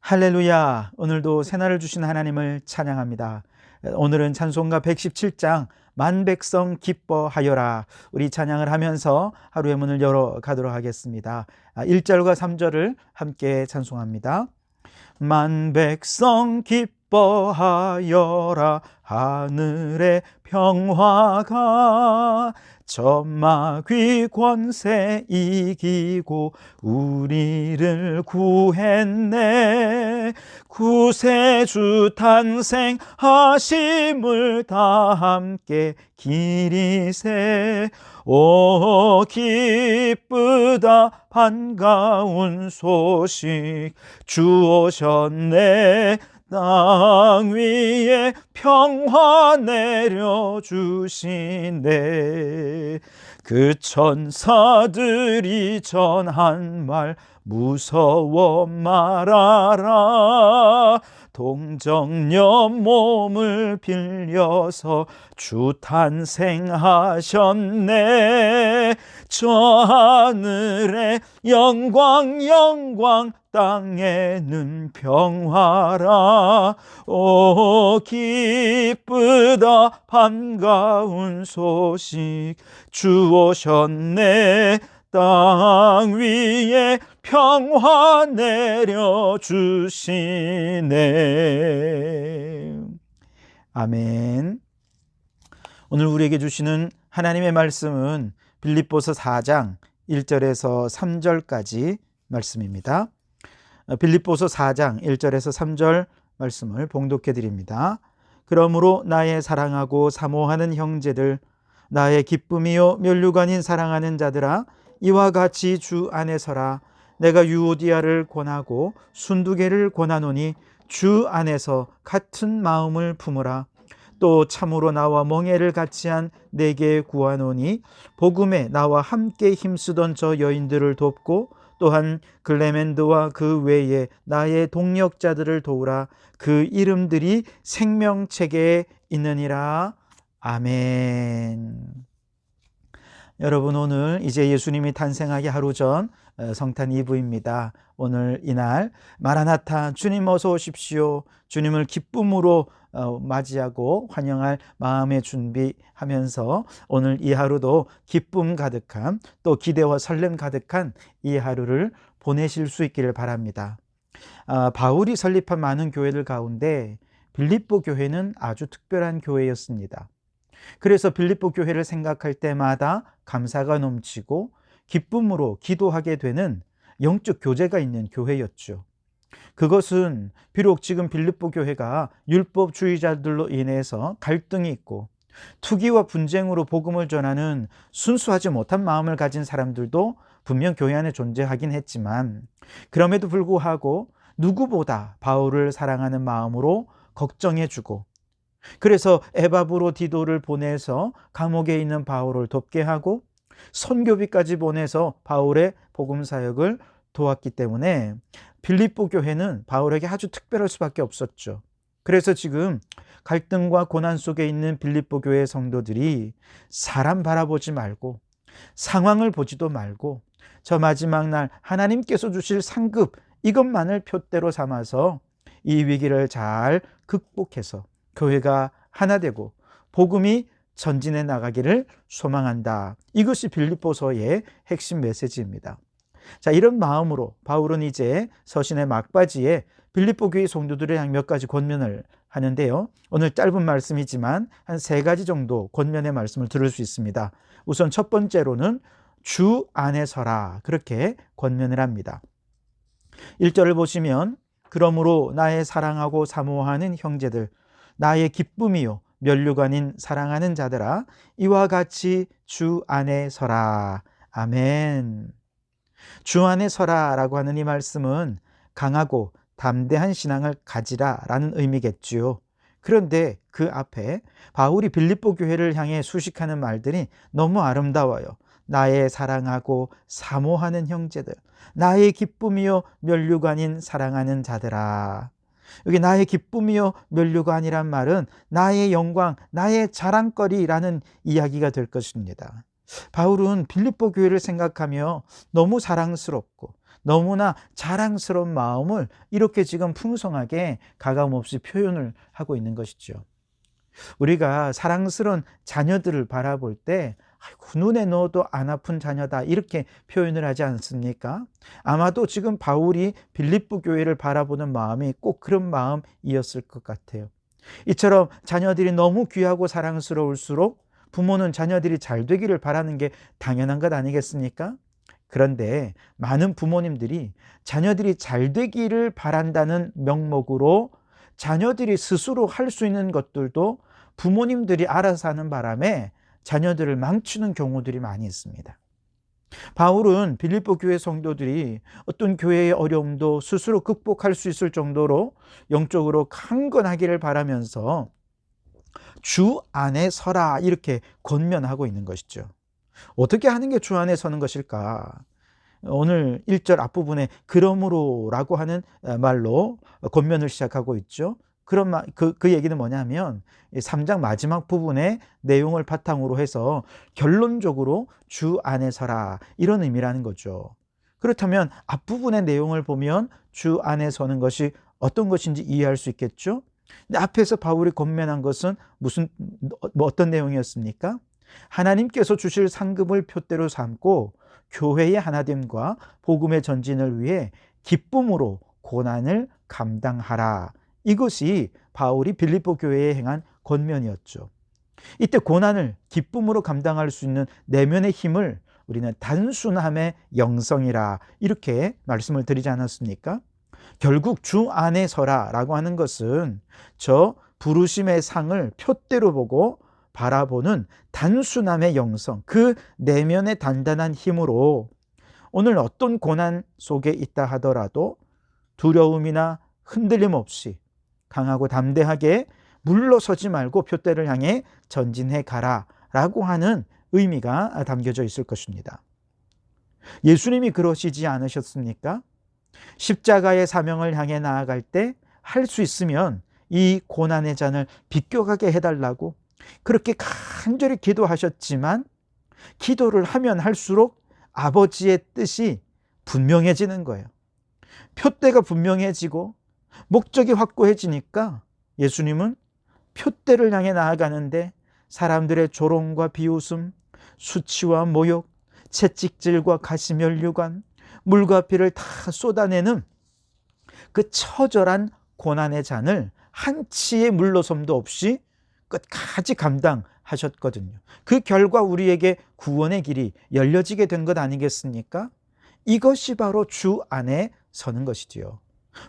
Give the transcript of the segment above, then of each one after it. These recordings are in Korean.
할렐루야. 오늘도 새날을 주신 하나님을 찬양합니다. 오늘은 찬송가 117장 만백성 기뻐하여라. 우리 찬양을 하면서 하루의 문을 열어가도록 하겠습니다. 1절과 3절을 함께 찬송합니다. 만백성 기뻐하여라. 하늘의 평화가 점마귀 권세 이기고 우리를 구했네. 구세주 탄생하심을 다 함께 기리세. 오 기쁘다 반가운 소식 주 오셨네. 땅 위에 평화 내려주시네. 그 천사들이 전한 말 무서워 말아라. 동정녀 몸을 빌려서 주 탄생하셨네. 저 하늘에 영광 영광 땅에는 평화라. 오 기쁘다 반가운 소식 주 오셨네. 땅 위에 평화 내려주시네. 아멘. 오늘 우리에게 주시는 하나님의 말씀은 빌립보서 4장 1절에서 3절까지 말씀입니다. 빌립보서 4장 1절에서 3절 말씀을 봉독해 드립니다. 그러므로 나의 사랑하고 사모하는 형제들, 나의 기쁨이요 면류관인 사랑하는 자들아, 이와 같이 주 안에 서라. 내가 유오디아를 권하고 순두개를 권하노니 주 안에서 같은 마음을 품으라. 또 참으로 나와 멍에를 같이 한 내게 구하노니 복음에 나와 함께 힘쓰던 저 여인들을 돕고 또한 글레멘드와 그 외에 나의 동력자들을 도우라. 그 이름들이 생명책에 있느니라. 아멘. 여러분, 오늘 이제 예수님이 탄생하기 하루 전 성탄 이브입니다. 오늘 이날 마라나타 주님 어서 오십시오. 주님을 기쁨으로 맞이하고 환영할 마음의 준비하면서 오늘 이 하루도 기쁨 가득한, 또 기대와 설렘 가득한 이 하루를 보내실 수 있기를 바랍니다. 바울이 설립한 많은 교회들 가운데 빌립보 교회는 아주 특별한 교회였습니다. 그래서 빌립보 교회를 생각할 때마다 감사가 넘치고 기쁨으로 기도하게 되는 영적 교제가 있는 교회였죠. 그것은 비록 지금 빌립보 교회가 율법주의자들로 인해서 갈등이 있고 투기와 분쟁으로 복음을 전하는 순수하지 못한 마음을 가진 사람들도 분명 교회 안에 존재하긴 했지만, 그럼에도 불구하고 누구보다 바울을 사랑하는 마음으로 걱정해주고, 그래서 에바브로 디도를 보내서 감옥에 있는 바울을 돕게 하고 선교비까지 보내서 바울의 복음 사역을 도왔기 때문에 빌립보 교회는 바울에게 아주 특별할 수밖에 없었죠. 그래서 지금 갈등과 고난 속에 있는 빌립보 교회 성도들이 사람 바라보지 말고 상황을 보지도 말고 저 마지막 날 하나님께서 주실 상급 이것만을 표대로 삼아서 이 위기를 잘 극복해서 교회가 하나 되고 복음이 전진해 나가기를 소망한다. 이것이 빌립보서의 핵심 메시지입니다. 자, 이런 마음으로 바울은 이제 서신의 막바지에 빌립보 교회 성도들에 향해 몇 가지 권면을 하는데요. 오늘 짧은 말씀이지만 한 3가지 정도 권면의 말씀을 들을 수 있습니다. 우선 첫 번째로는 주 안에 서라, 그렇게 권면을 합니다. 1절을 보시면 그러므로 나의 사랑하고 사모하는 형제들, 나의 기쁨이요 면류관인 사랑하는 자들아, 이와 같이 주 안에 서라. 아멘. 주 안에 서라 라고 하는 이 말씀은 강하고 담대한 신앙을 가지라 라는 의미겠지요. 그런데 그 앞에 바울이 빌립보 교회를 향해 수식하는 말들이 너무 아름다워요. 나의 사랑하고 사모하는 형제들, 나의 기쁨이요 면류관인 사랑하는 자들아. 여기 나의 기쁨이요 면류관이란 말은 나의 영광, 나의 자랑거리라는 이야기가 될 것입니다. 바울은 빌립보 교회를 생각하며 너무 사랑스럽고 너무나 자랑스러운 마음을 이렇게 지금 풍성하게 가감없이 표현을 하고 있는 것이죠. 우리가 사랑스러운 자녀들을 바라볼 때 아이고, 눈에 넣어도 안 아픈 자녀다 이렇게 표현을 하지 않습니까? 아마도 지금 바울이 빌립보 교회를 바라보는 마음이 꼭 그런 마음이었을 것 같아요. 이처럼 자녀들이 너무 귀하고 사랑스러울수록 부모는 자녀들이 잘 되기를 바라는 게 당연한 것 아니겠습니까? 그런데 많은 부모님들이 자녀들이 잘 되기를 바란다는 명목으로 자녀들이 스스로 할 수 있는 것들도 부모님들이 알아서 하는 바람에 자녀들을 망치는 경우들이 많이 있습니다. 바울은 빌립보 교회 성도들이 어떤 교회의 어려움도 스스로 극복할 수 있을 정도로 영적으로 강건하기를 바라면서 주 안에 서라 이렇게 권면하고 있는 것이죠. 어떻게 하는 게 주 안에 서는 것일까? 오늘 1절 앞부분에 그러므로라고 하는 말로 권면을 시작하고 있죠. 그 얘기는 뭐냐면 3장 마지막 부분의 내용을 바탕으로 해서 결론적으로 주 안에 서라 이런 의미라는 거죠. 그렇다면 앞부분의 내용을 보면 주 안에 서는 것이 어떤 것인지 이해할 수 있겠죠. 근데 앞에서 바울이 권면한 것은 어떤 내용이었습니까? 하나님께서 주실 상급을 표대로 삼고 교회의 하나됨과 복음의 전진을 위해 기쁨으로 고난을 감당하라. 이것이 바울이 빌립보 교회에 행한 권면이었죠. 이때 고난을 기쁨으로 감당할 수 있는 내면의 힘을 우리는 단순함의 영성이라 이렇게 말씀을 드리지 않았습니까? 결국 주 안에 서라라고 하는 것은 저 부르심의 상을 표대로 보고 바라보는 단순함의 영성, 그 내면의 단단한 힘으로 오늘 어떤 고난 속에 있다 하더라도 두려움이나 흔들림 없이 강하고 담대하게 물러서지 말고 표대를 향해 전진해 가라라고 하는 의미가 담겨져 있을 것입니다. 예수님이 그러시지 않으셨습니까? 십자가의 사명을 향해 나아갈 때 할 수 있으면 이 고난의 잔을 비껴가게 해달라고 그렇게 간절히 기도하셨지만 기도를 하면 할수록 아버지의 뜻이 분명해지는 거예요. 표대가 분명해지고 목적이 확고해지니까 예수님은 표대를 향해 나아가는데 사람들의 조롱과 비웃음, 수치와 모욕, 채찍질과 가시면류관, 물과 피를 다 쏟아내는 그 처절한 고난의 잔을 한치의 물러섬도 없이 끝까지 감당하셨거든요. 그 결과 우리에게 구원의 길이 열려지게 된 것 아니겠습니까? 이것이 바로 주 안에 서는 것이지요.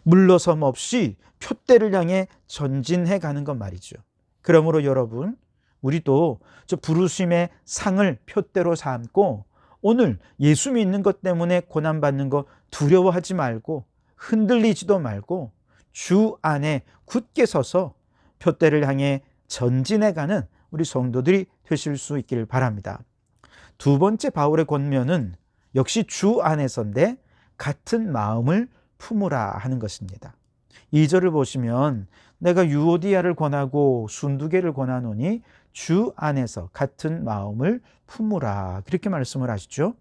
물러섬 없이 표대를 향해 전진해 가는 것 말이죠. 그러므로 여러분, 우리도 저 부르심의 상을 표대로 삼고 오늘 예수 믿는 것 때문에 고난받는 거 두려워하지 말고 흔들리지도 말고 주 안에 굳게 서서 표대를 향해 전진해가는 우리 성도들이 되실 수 있기를 바랍니다. 두 번째 바울의 권면은 역시 주 안에서인데 같은 마음을 품으라 하는 것입니다. 2절을 보시면 내가 유오디아를 권하고 순두개를 권하노니 주 안에서 같은 마음을 품으라 그렇게 말씀을 하시죠.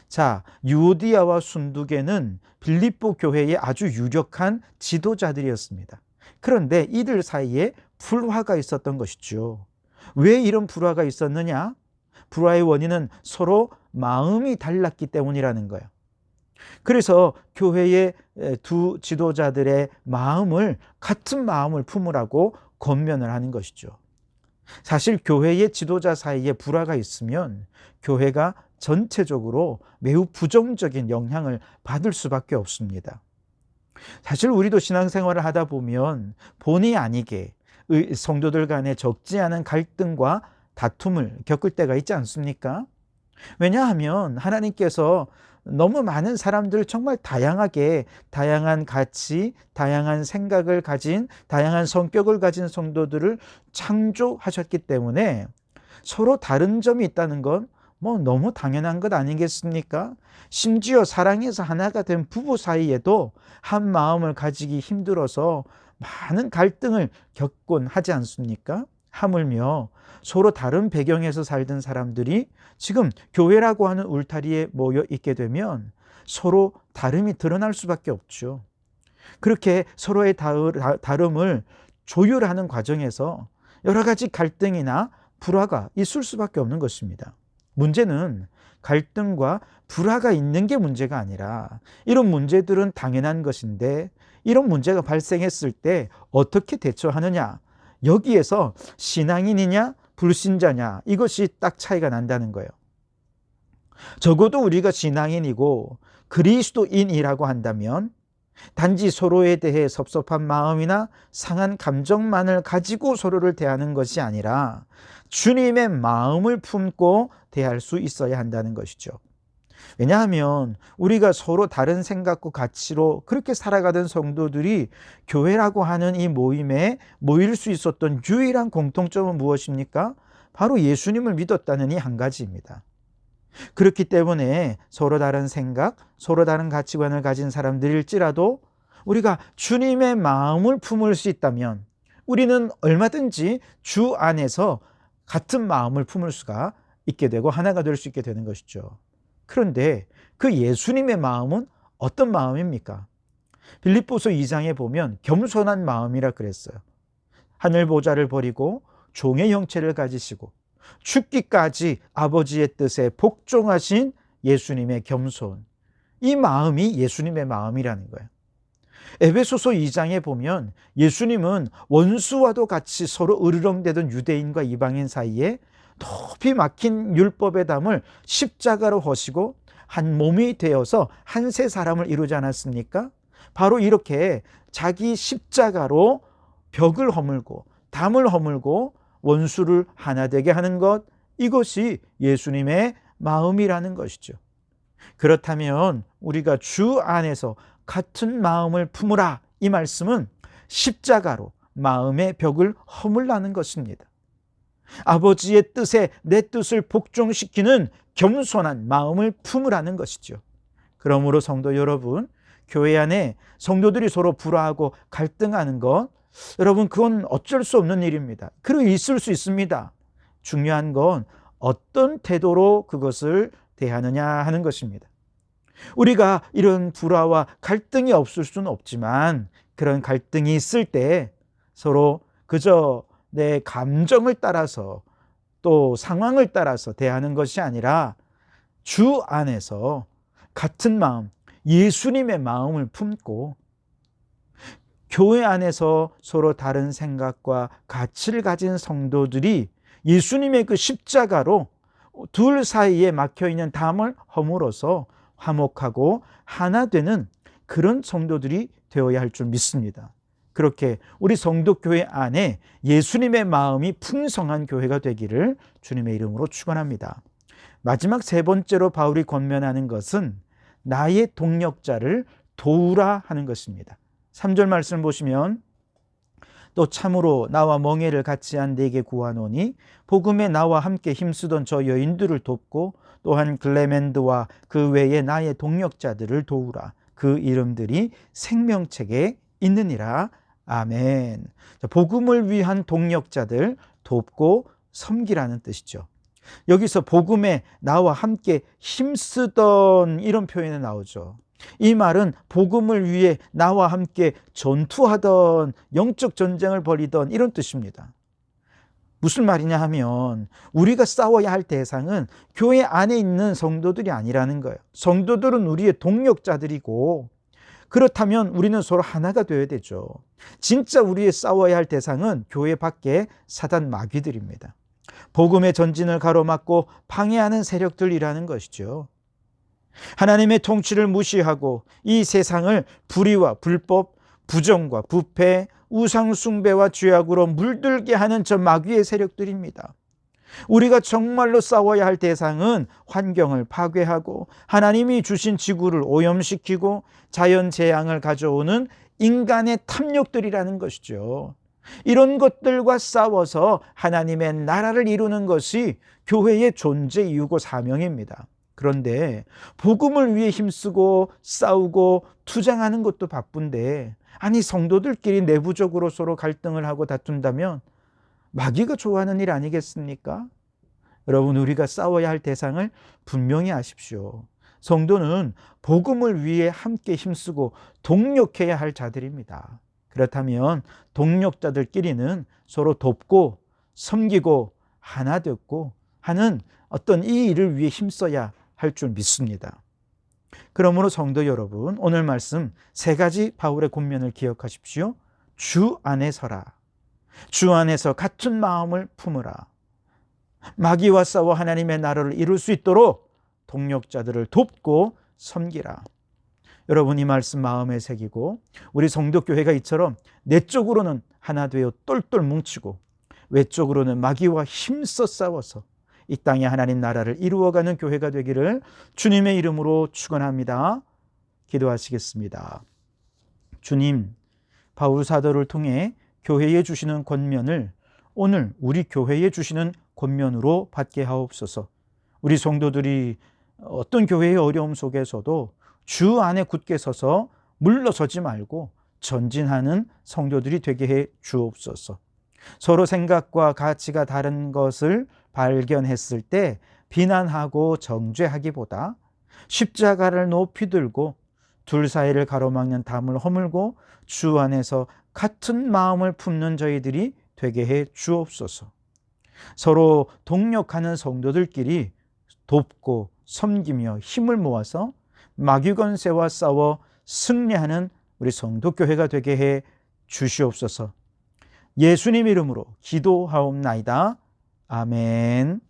자, 유오디아와 순두개는 빌립보 교회의 아주 유력한 지도자들이었습니다. 그런데 이들 사이에 불화가 있었던 것이죠. 왜 이런 불화가 있었느냐? 불화의 원인은 서로 마음이 달랐기 때문이라는 거예요. 그래서 교회의 두 지도자들의 마음을 같은 마음을 품으라고 권면을 하는 것이죠. 사실 교회의 지도자 사이에 불화가 있으면 교회가 전체적으로 매우 부정적인 영향을 받을 수밖에 없습니다. 사실 우리도 신앙생활을 하다 보면 본의 아니게 성도들 간에 적지 않은 갈등과 다툼을 겪을 때가 있지 않습니까? 왜냐하면 하나님께서 너무 많은 사람들 정말 다양하게 다양한 가치, 다양한 생각을 가진, 다양한 성격을 가진 성도들을 창조하셨기 때문에 서로 다른 점이 있다는 건 너무 당연한 것 아니겠습니까? 심지어 사랑해서 하나가 된 부부 사이에도 한 마음을 가지기 힘들어서 많은 갈등을 겪곤 하지 않습니까? 하물며 서로 다른 배경에서 살던 사람들이 지금 교회라고 하는 울타리에 모여 있게 되면 서로 다름이 드러날 수밖에 없죠. 그렇게 서로의 다름을 조율하는 과정에서 여러 가지 갈등이나 불화가 있을 수밖에 없는 것입니다. 문제는 갈등과 불화가 있는 게 문제가 아니라 이런 문제들은 당연한 것인데 이런 문제가 발생했을 때 어떻게 대처하느냐, 여기에서 신앙인이냐 불신자냐 이것이 딱 차이가 난다는 거예요. 적어도 우리가 신앙인이고 그리스도인이라고 한다면 단지 서로에 대해 섭섭한 마음이나 상한 감정만을 가지고 서로를 대하는 것이 아니라 주님의 마음을 품고 대할 수 있어야 한다는 것이죠. 왜냐하면 우리가 서로 다른 생각과 가치로 그렇게 살아가던 성도들이 교회라고 하는 이 모임에 모일 수 있었던 유일한 공통점은 무엇입니까? 바로 예수님을 믿었다는 이 한 가지입니다. 그렇기 때문에 서로 다른 생각, 서로 다른 가치관을 가진 사람들일지라도 우리가 주님의 마음을 품을 수 있다면 우리는 얼마든지 주 안에서 같은 마음을 품을 수가 있게 되고 하나가 될 수 있게 되는 것이죠. 그런데 그 예수님의 마음은 어떤 마음입니까? 빌립보서 2장에 보면 겸손한 마음이라 그랬어요. 하늘 보좌를 버리고 종의 형체를 가지시고 죽기까지 아버지의 뜻에 복종하신 예수님의 겸손, 이 마음이 예수님의 마음이라는 거예요. 에베소서 2장에 보면 예수님은 원수와도 같이 서로 으르렁대던 유대인과 이방인 사이에 높이 막힌 율법의 담을 십자가로 허시고 한 몸이 되어서 한 세 사람을 이루지 않았습니까? 바로 이렇게 자기 십자가로 벽을 허물고 담을 허물고 원수를 하나 되게 하는 것, 이것이 예수님의 마음이라는 것이죠. 그렇다면 우리가 주 안에서 같은 마음을 품으라, 이 말씀은 십자가로 마음의 벽을 허물라는 것입니다. 아버지의 뜻에 내 뜻을 복종시키는 겸손한 마음을 품으라는 것이죠. 그러므로 성도 여러분, 교회 안에 성도들이 서로 불화하고 갈등하는 것, 여러분 그건 어쩔 수 없는 일입니다. 그리고 있을 수 있습니다. 중요한 건 어떤 태도로 그것을 대하느냐 하는 것입니다. 우리가 이런 불화와 갈등이 없을 수는 없지만 그런 갈등이 있을 때 서로 그저 내 감정을 따라서 또 상황을 따라서 대하는 것이 아니라 주 안에서 같은 마음, 예수님의 마음을 품고 교회 안에서 서로 다른 생각과 가치를 가진 성도들이 예수님의 그 십자가로 둘 사이에 막혀있는 담을 허물어서 화목하고 하나 되는 그런 성도들이 되어야 할 줄 믿습니다. 그렇게 우리 성도교회 안에 예수님의 마음이 풍성한 교회가 되기를 주님의 이름으로 축원합니다. 마지막 세 번째로 바울이 권면하는 것은 나의 동력자를 도우라 하는 것입니다. 3절 말씀을 보시면 또 참으로 나와 멍에를 같이 한 네게 구하노니 복음에 나와 함께 힘쓰던 저 여인들을 돕고 또한 글레멘드와 그 외에 나의 동력자들을 도우라. 그 이름들이 생명책에 있느니라. 아멘. 복음을 위한 동력자들 돕고 섬기라는 뜻이죠. 여기서 복음에 나와 함께 힘쓰던 이런 표현이 나오죠. 이 말은 복음을 위해 나와 함께 전투하던, 영적 전쟁을 벌이던 이런 뜻입니다. 무슨 말이냐 하면 우리가 싸워야 할 대상은 교회 안에 있는 성도들이 아니라는 거예요. 성도들은 우리의 동력자들이고, 그렇다면 우리는 서로 하나가 되어야 되죠. 진짜 우리의 싸워야 할 대상은 교회 밖에 사단 마귀들입니다. 복음의 전진을 가로막고 방해하는 세력들이라는 것이죠. 하나님의 통치를 무시하고 이 세상을 불의와 불법, 부정과 부패, 우상 숭배와 죄악으로 물들게 하는 저 마귀의 세력들입니다. 우리가 정말로 싸워야 할 대상은 환경을 파괴하고 하나님이 주신 지구를 오염시키고 자연재앙을 가져오는 인간의 탐욕들이라는 것이죠. 이런 것들과 싸워서 하나님의 나라를 이루는 것이 교회의 존재 이유고 사명입니다. 그런데 복음을 위해 힘쓰고 싸우고 투쟁하는 것도 바쁜데, 아니 성도들끼리 내부적으로 서로 갈등을 하고 다툰다면 마귀가 좋아하는 일 아니겠습니까? 여러분, 우리가 싸워야 할 대상을 분명히 아십시오. 성도는 복음을 위해 함께 힘쓰고 동력해야 할 자들입니다. 그렇다면 동력자들끼리는 서로 돕고 섬기고 하나 되고 하는 어떤 이 일을 위해 힘써야 할 줄 믿습니다. 그러므로 성도 여러분, 오늘 말씀 세 가지 바울의 권면을 기억하십시오. 주 안에 서라. 주 안에서 같은 마음을 품으라. 마귀와 싸워 하나님의 나라를 이룰 수 있도록 동력자들을 돕고 섬기라. 여러분, 이 말씀 마음에 새기고 우리 성도교회가 이처럼 내적으로는 하나 되어 똘똘 뭉치고 외적으로는 마귀와 힘써 싸워서 이 땅에 하나님 나라를 이루어가는 교회가 되기를 주님의 이름으로 축원합니다. 기도하시겠습니다. 주님, 바울 사도를 통해 교회에 주시는 권면을 오늘 우리 교회에 주시는 권면으로 받게 하옵소서. 우리 성도들이 어떤 교회의 어려움 속에서도 주 안에 굳게 서서 물러서지 말고 전진하는 성도들이 되게 해 주옵소서. 서로 생각과 가치가 다른 것을 발견했을 때 비난하고 정죄하기보다 십자가를 높이 들고 둘 사이를 가로막는 담을 허물고 주 안에서 같은 마음을 품는 저희들이 되게 해 주옵소서. 서로 동력하는 성도들끼리 돕고 섬기며 힘을 모아서 마귀 권세와 싸워 승리하는 우리 성도교회가 되게 해 주시옵소서. 예수님 이름으로 기도하옵나이다. 아멘.